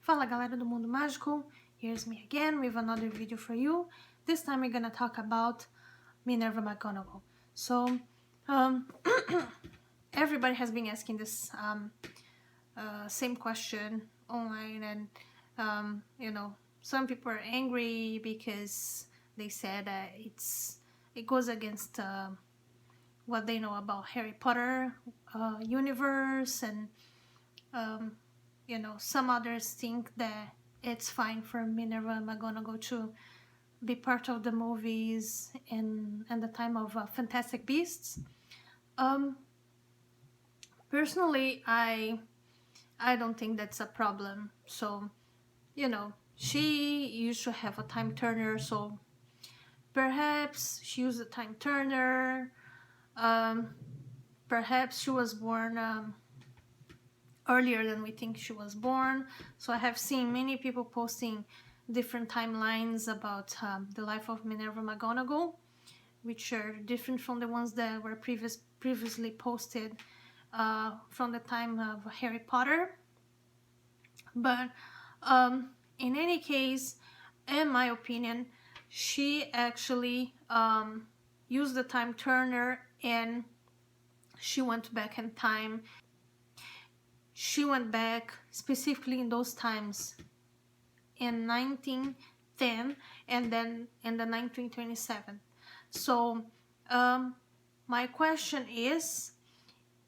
Fala galera do Mundo Mágico, here's me again with another video for you. This time we're gonna talk about Minerva McGonagall. So, everybody has been asking this same question online, and some people are angry because they said that it goes against what they know about Harry Potter universe, and some others think that it's fine for Minerva McGonagall to be part of the movies and the time of Fantastic Beasts. Personally, I don't think that's a problem. So, she used to have a time turner, so perhaps she used a time turner. Perhaps she was born earlier than we think she was born. So I have seen many people posting different timelines about the life of Minerva McGonagall, which are different from the ones that were previously posted from the time of Harry Potter. But in any case, in my opinion, she actually used the time turner and she went back in time. She went back specifically in those times in 1910 and then in the 1927. So my question is,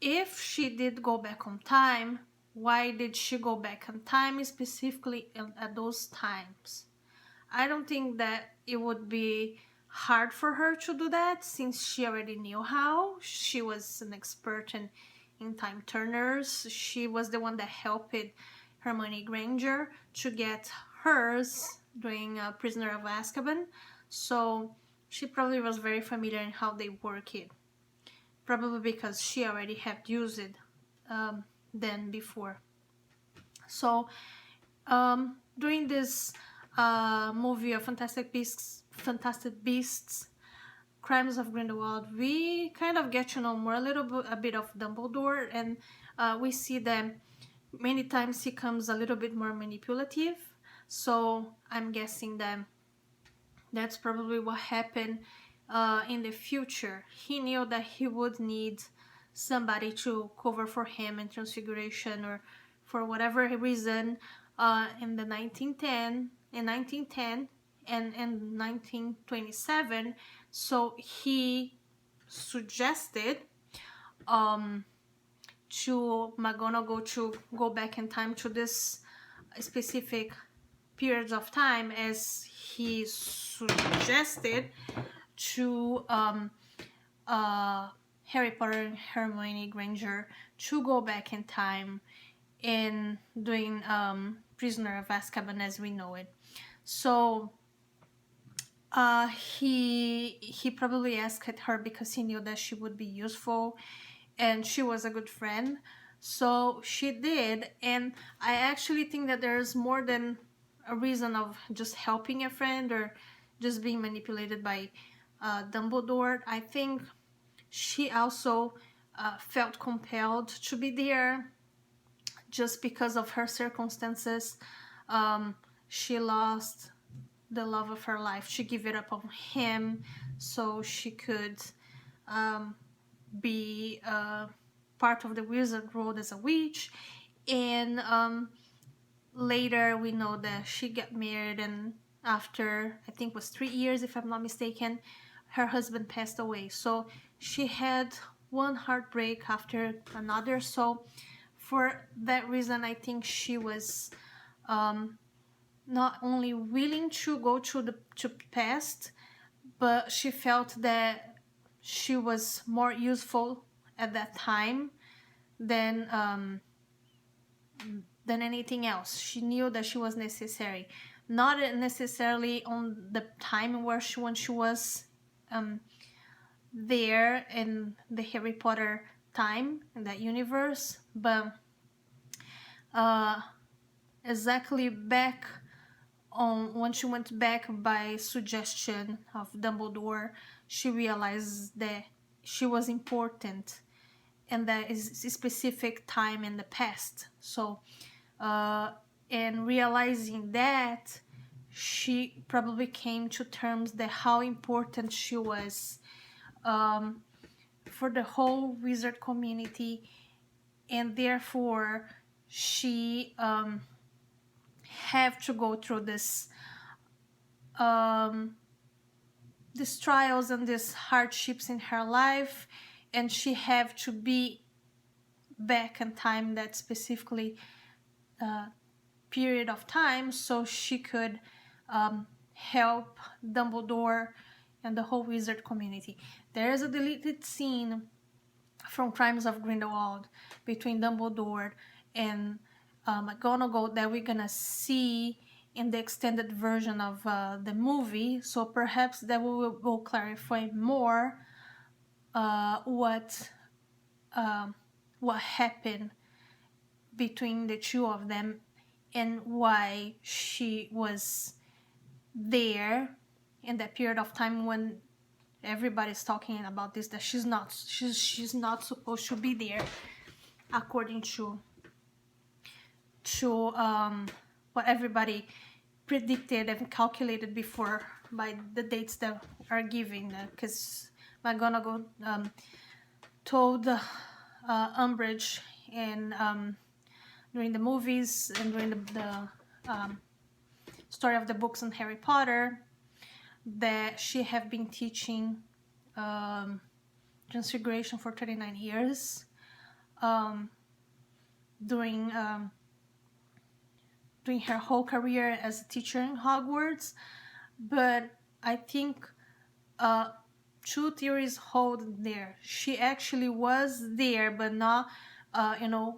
if she did go back on time, why did she go back in time specifically at those times? I don't think that it would be hard for her to do that, since she already knew how. She was an expert in time turners. She was the one that helped Hermione Granger to get hers during Prisoner of Azkaban. So she probably was very familiar in how they work it. Probably because she already had used it then before. So during this movie of Fantastic Beasts, Crimes of Grindelwald, we kind of get to know more a bit of Dumbledore, and we see that many times he comes a little bit more manipulative. So I'm guessing that that's probably what happened in the future. He knew that he would need somebody to cover for him in Transfiguration, or for whatever reason, in 1910 and in 1927. So he suggested to McGonagall to go back in time to this specific periods of time, as he suggested to Harry Potter and Hermione Granger to go back in time in doing Prisoner of Azkaban as we know it. So he probably asked her because he knew that she would be useful and she was a good friend. So she did, and I actually think that there's more than a reason of just helping a friend or just being manipulated by Dumbledore. I think she also felt compelled to be there just because of her circumstances. She lost the love of her life. She gave it up on him so she could be part of the wizard world as a witch. And later we know that she got married, and after, I think it was 3 years if I'm not mistaken, her husband passed away. So she had one heartbreak after another. So for that reason, I think she was not only willing to go to past, but she felt that she was more useful at that time than anything else. She knew that she was necessary, not necessarily on the time when she was there in the Harry Potter time, in that universe, but exactly back on when she went back by suggestion of Dumbledore, she realized that she was important and that is a specific time in the past. So and realizing that, she probably came to terms that how important she was for the whole wizard community, and therefore she have to go through this these trials and these hardships in her life, and she have to be back in time, that specifically period of time, so she could help Dumbledore and the whole wizard community. There is a deleted scene from Crimes of Grindelwald between Dumbledore and McGonagall that we're gonna see in the extended version of the movie, so perhaps that will clarify more what happened between the two of them and why she was there in that period of time when everybody's talking about this, that she's not supposed to be there according to what everybody predicted and calculated before by the dates that are given, because McGonagall told Umbridge in during the movies and during the story of the books on Harry Potter that she have been teaching Transfiguration for 39 years during her whole career as a teacher in Hogwarts. But I think two theories hold there. She actually was there, but not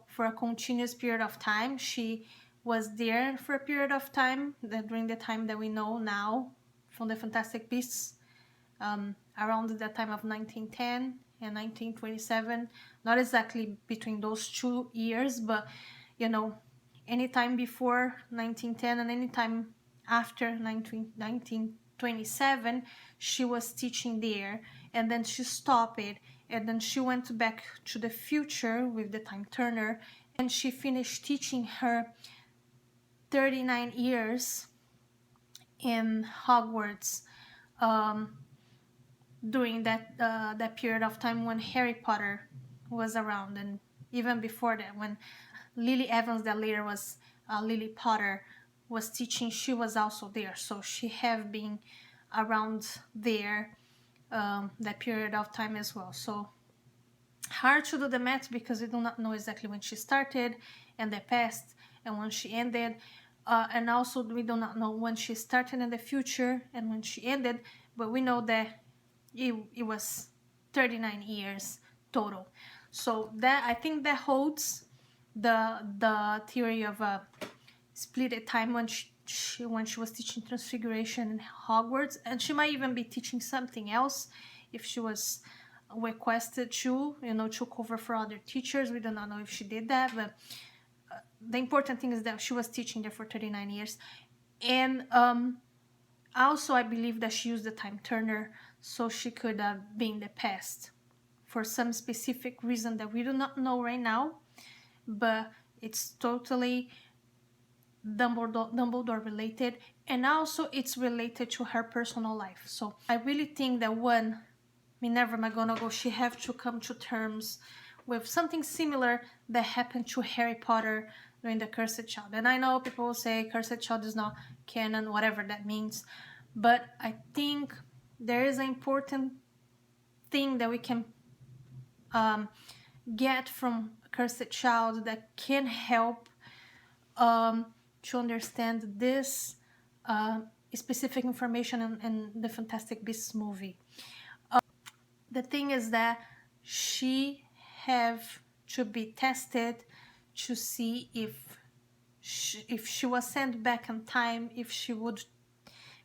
for a continuous period of time. She was there for a period of time, that during the time that we know now from the Fantastic Beasts, around the time of 1910 and 1927. Not exactly between those 2 years, but any time before 1910 and any time after 1927, she was teaching there, and then she stopped it, and then she went back to the future with the time turner, and she finished teaching her 39 years in Hogwarts during that period of time when Harry Potter was around, and even before that, when Lily Evans, that later was Lily Potter, was teaching, she was also there. So she have been around there that period of time as well. So hard to do the math because we do not know exactly when she started and the past and when she ended, and also we do not know when she started in the future and when she ended, but we know that it was 39 years total. So that, I think that holds the theory of a split time when she was teaching Transfiguration in Hogwarts, and she might even be teaching something else if she was requested to cover for other teachers. We do not know if she did that, but the important thing is that she was teaching there for 39 years. And also I believe that she used the time turner so she could be in the past for some specific reason that we do not know right now, but it's totally Dumbledore related, and also it's related to her personal life. So I really think that when Minerva McGonagall, she have to come to terms with something similar that happened to Harry Potter during the Cursed Child. And I know people will say Cursed Child is not canon, whatever that means, but I think there is an important thing that we can get from Cursed Child that can help to understand this specific information in the Fantastic Beasts movie. The thing is that she have to be tested to see if she was sent back in time, if she would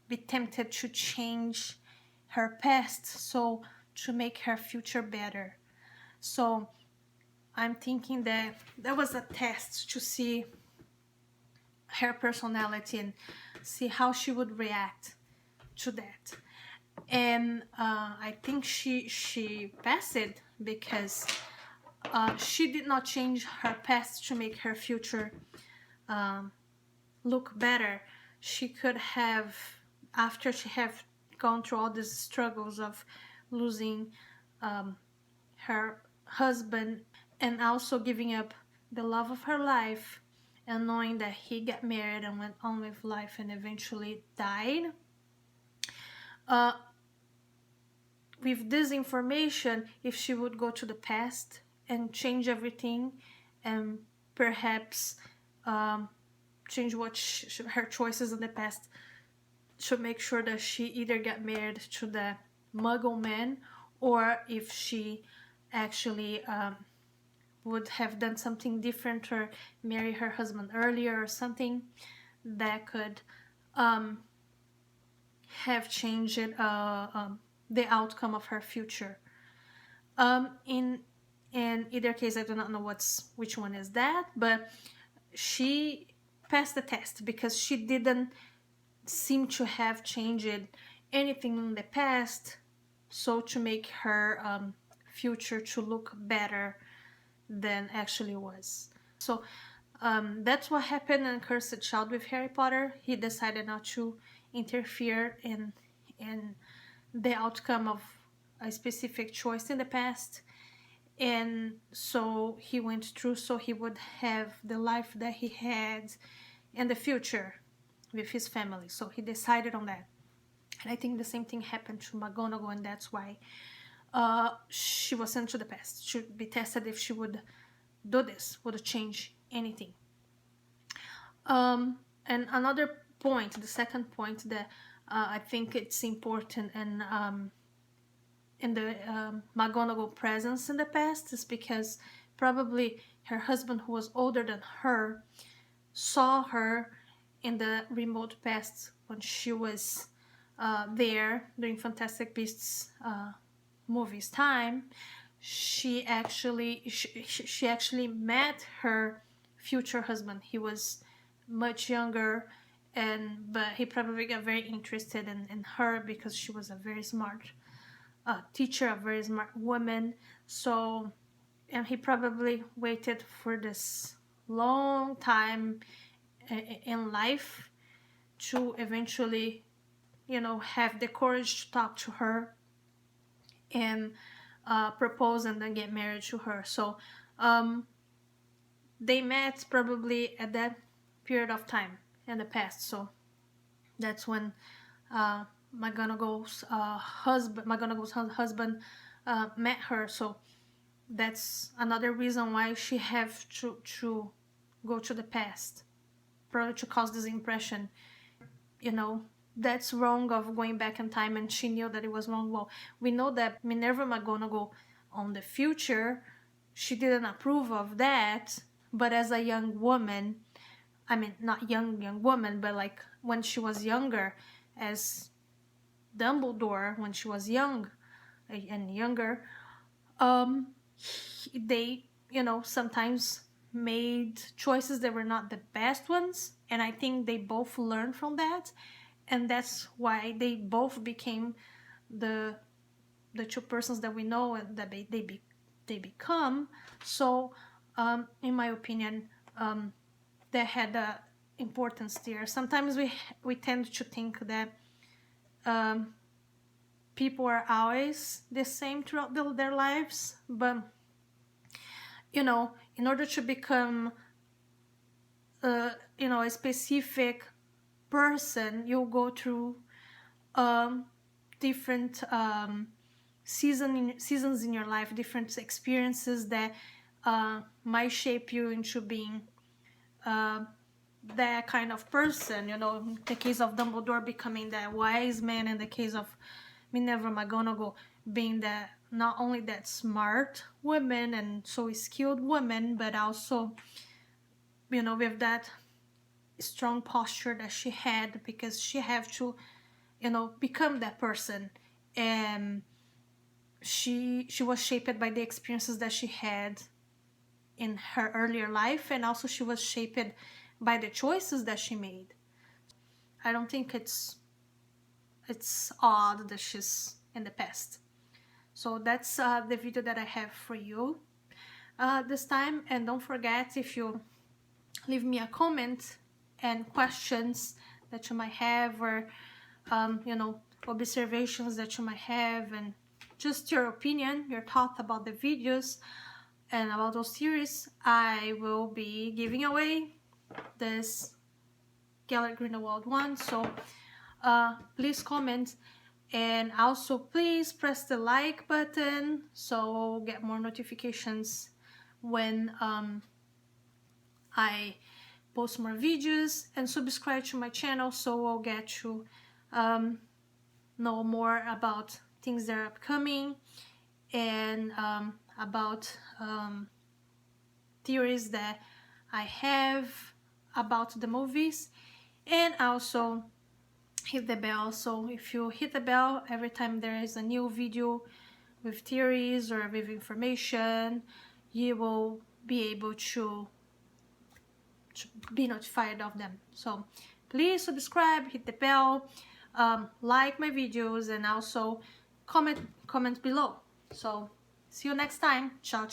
be tempted to change her past so to make her future better. So I'm thinking that that was a test to see her personality and see how she would react to that. And I think she passed it because she did not change her past to make her future look better. She could have, after she have gone through all these struggles of losing her husband and also giving up the love of her life and knowing that he got married and went on with life and eventually died. With this information, if she would go to the past and change everything and perhaps change what her choices in the past to make sure that she either got married to the Muggle man, or if she actually would have done something different or marry her husband earlier or something that could have changed the outcome of her future. In either case, I do not know which one is that, but she passed the test because she didn't seem to have changed anything in the past, so to make her future to look better than actually was. So that's what happened in Cursed Child with Harry Potter. He decided not to interfere in the outcome of a specific choice in the past, and so he went through so he would have the life that he had in the future with his family. So he decided on that, and I think the same thing happened to McGonagall, and that's why she was sent to the past. Should be tested if she would do this, would change anything. And another point, the second point that I think it's important and in the McGonagall presence in the past is because probably her husband, who was older than her, saw her in the remote past when she was there during Fantastic Beasts movies time. She actually met her future husband. He was much younger, but he probably got very interested in her because she was a very smart teacher, a very smart woman. So, and he probably waited for this long time in life to eventually, have the courage to talk to her and propose and then get married to her. So they met probably at that period of time in the past. So that's when McGonagall's husband met her. So that's another reason why she have to go to the past, probably to cause this impression, that's wrong of going back in time, and she knew that it was wrong. Well, we know that Minerva McGonagall on the future, she didn't approve of that, but as a young woman, I mean, not young woman, but like when she was younger, as Dumbledore, when she was young and younger, they, sometimes made choices that were not the best ones, and I think they both learned from that, and that's why they both became the two persons that we know and that they become. So in my opinion, they had importance there. Sometimes we tend to think that people are always the same throughout their lives, but in order to become a specific person, you'll go through different seasons in your life, different experiences that might shape you into being that kind of person. In the case of Dumbledore becoming that wise man, in the case of Minerva McGonagall being that not only that smart woman and so skilled woman, but also with that strong posture that she had, because she had to become that person, and she was shaped by the experiences that she had in her earlier life, and also she was shaped by the choices that she made. I don't think it's odd that she's in the past. So that's the video that I have for you this time. And don't forget, if you leave me a comment and questions that you might have, or you know, observations that you might have, and just your opinion, your thought about the videos and about those theories, I will be giving away this Gellert Grindelwald one. So please comment, and also please press the like button so I'll get more notifications when I post more videos, and subscribe to my channel so I'll get to know more about things that are upcoming, and about theories that I have about the movies. And also hit the bell, so if you hit the bell every time there is a new video with theories or with information, you will be able to be notified of them. So please subscribe, hit the bell, like my videos, and also comment below. So see you next time. Ciao.